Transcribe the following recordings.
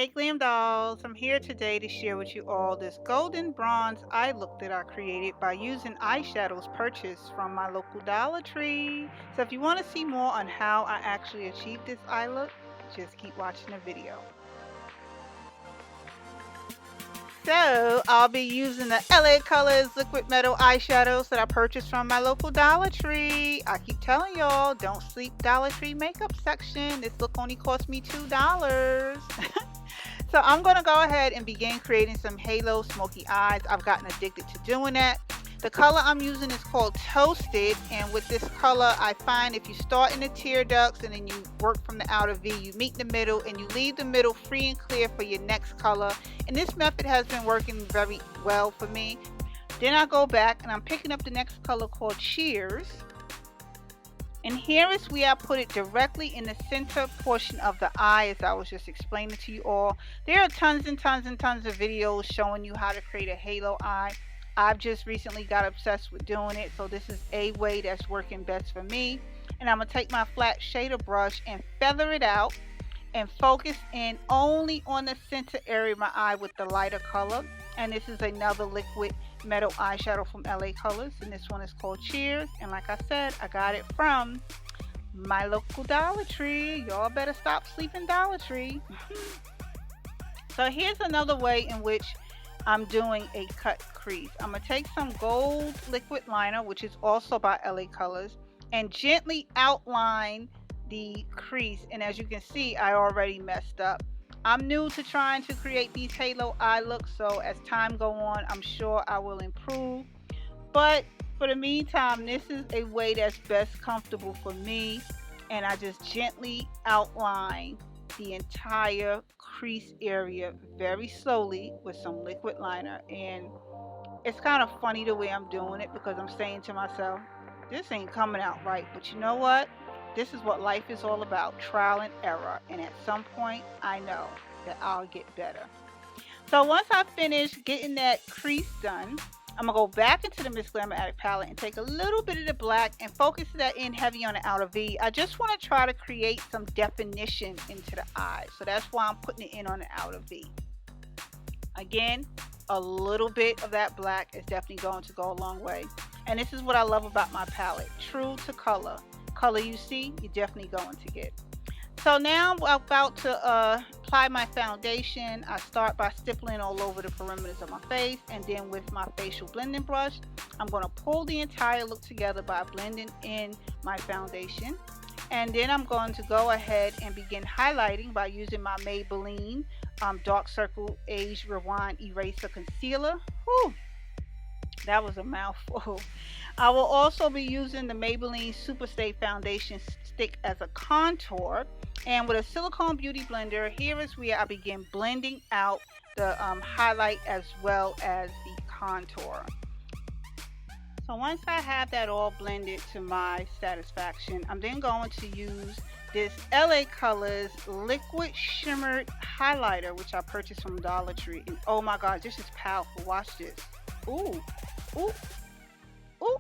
Hey Glam Dolls, I'm here today to share with you all this golden bronze eye look that I created by using eyeshadows purchased from my local Dollar Tree. So if you want to see more on how I actually achieved this eye look, just keep watching the video. So I'll be using the LA Colors liquid metal eyeshadows that I purchased from my local Dollar Tree. I keep telling y'all, don't sleep Dollar Tree makeup section. This look only cost me $2. So I'm going to go ahead and begin creating some halo smoky eyes. I've gotten addicted to doing that. The color I'm using is called Toasted, and with this color I find if you start in the tear ducts and then you work from the outer V, you meet the middle and you leave the middle free and clear for your next color. And this method has been working very well for me. Then I go back and I'm picking up the next color called Cheers. And here is where I put it directly in the center portion of the eye, as I was just explaining to you all. There are tons and tons and tons of videos showing you how to create a halo eye. I've just recently got obsessed with doing it, so this is a way that's working best for me. And I'm going to take my flat shader brush and feather it out and focus in only on the center area of my eye with the lighter color. And this is another liquid metal eyeshadow from LA Colors, and this one is called Cheers. And like I said, I got it from my local Dollar Tree. Y'all better stop sleeping Dollar Tree. So here's another way in which I'm doing a cut crease. I'm going to take some gold liquid liner, which is also by LA Colors, and gently outline the crease. And as you can see, I already messed up. I'm new to trying to create these halo eye looks, so as time go on, I'm sure I will improve. But for the meantime, this is a way that's best comfortable for me, and I just gently outline the entire crease area very slowly with some liquid liner. And it's kind of funny the way I'm doing it, because I'm saying to myself, this ain't coming out right, but you know what? This is what life is all about, trial and error, and at some point I know that I'll get better. So once I finish getting that crease done, I'm going to go back into the MzGlamourAddict palette and take a little bit of the black and focus that in heavy on the outer V. I just want to try to create some definition into the eye, so that's why I'm putting it in on the outer V. Again, a little bit of that black is definitely going to go a long way. And this is what I love about my palette, true to color. Color you see, you're definitely going to get. So now I'm about to apply my foundation. I start by stippling all over the perimeters of my face, and then with my facial blending brush, I'm going to pull the entire look together by blending in my foundation. And then I'm going to go ahead and begin highlighting by using my Maybelline Dark Circle Age Rewind Eraser Concealer. Whew, that was a mouthful. I will also be using the Maybelline Superstay Foundation Stick as a contour. And with a silicone beauty blender, here is where I begin blending out the highlight as well as the contour. So once I have that all blended to my satisfaction, I'm then going to use this LA Colors Liquid Shimmered Highlighter, which I purchased from Dollar Tree. And oh my god, this is powerful. Watch this. Ooh, ooh, ooh,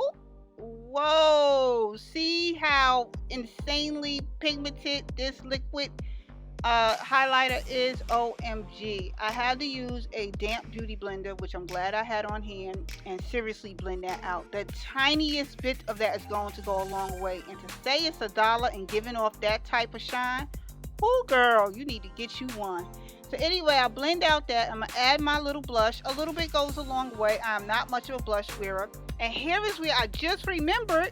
ooh. Whoa, see how insanely pigmented this liquid highlighter is? OMG. I had to use a damp beauty blender, which I'm glad I had on hand, and seriously blend that out. The tiniest bit of that is going to go a long way, and to say it's $1 and giving off that type of shine, oh girl, you need to get you one. So anyway, I blend out that. I'm going to add my little blush. A little bit goes a long way. I'm not much of a blush wearer. And here is where I just remembered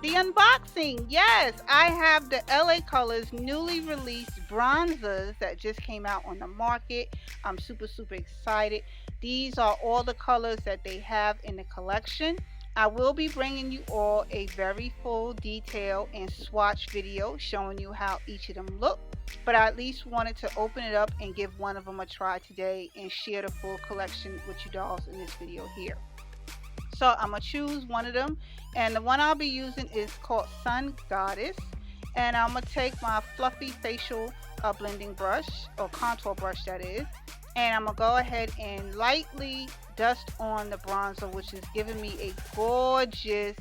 the unboxing. Yes, I have the LA Colors newly released bronzers that just came out on the market. I'm super excited. These are all the colors that they have in the collection. I will be bringing you all a very full detail and swatch video showing you how each of them look. But I at least wanted to open it up and give one of them a try today and share the full collection with you dolls in this video here. So I'm going to choose one of them, and the one I'll be using is called Sun Goddess. And I'm going to take my fluffy facial blending brush, or contour brush that is, and I'm going to go ahead and lightly dust on the bronzer, which is giving me a gorgeous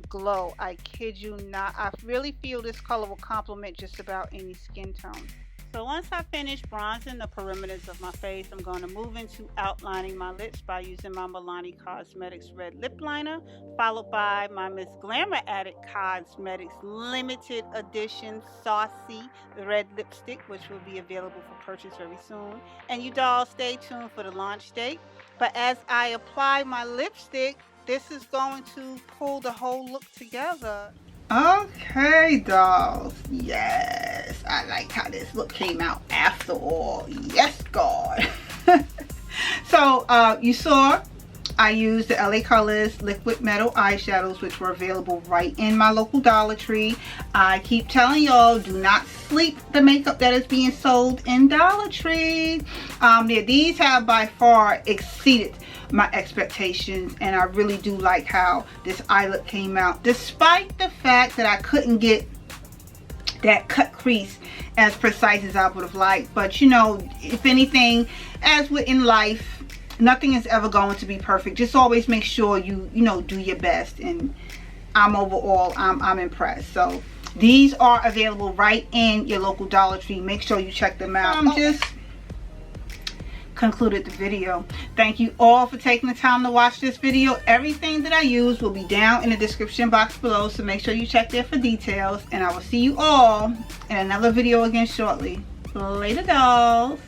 glow. I kid you not. I really feel this color will complement just about any skin tone. So once I finish bronzing the perimeters of my face, I'm going to move into outlining my lips by using my Milani Cosmetics Red Lip Liner, followed by my MzGlamourAddict Cosmetics Limited Edition SAUCY Red Lipstick, which will be available for purchase very soon. And you dolls, stay tuned for the launch date. But as I apply my lipstick, this is going to pull the whole look together. Okay, dolls. Yes, I like how this look came out after all. Yes, God. So, you saw I used the LA Colors Liquid Metal Eyeshadows, which were available right in my local Dollar Tree. I keep telling y'all, do not sleep the makeup that is being sold in Dollar Tree. These have by far exceeded my expectations, and I really do like how this eye look came out, despite the fact that I couldn't get that cut crease as precise as I would have liked. But you know, if anything, as with in life, nothing is ever going to be perfect. Just always make sure you know, do your best, and I'm overall I'm impressed. So these are available right in your local Dollar Tree. Make sure you check them out. Just concluded the video. Thank you all for taking the time to watch this video. Everything that I use will be down in the description box below, so make sure you check there for details, and I will see you all in another video again shortly. Later, dolls.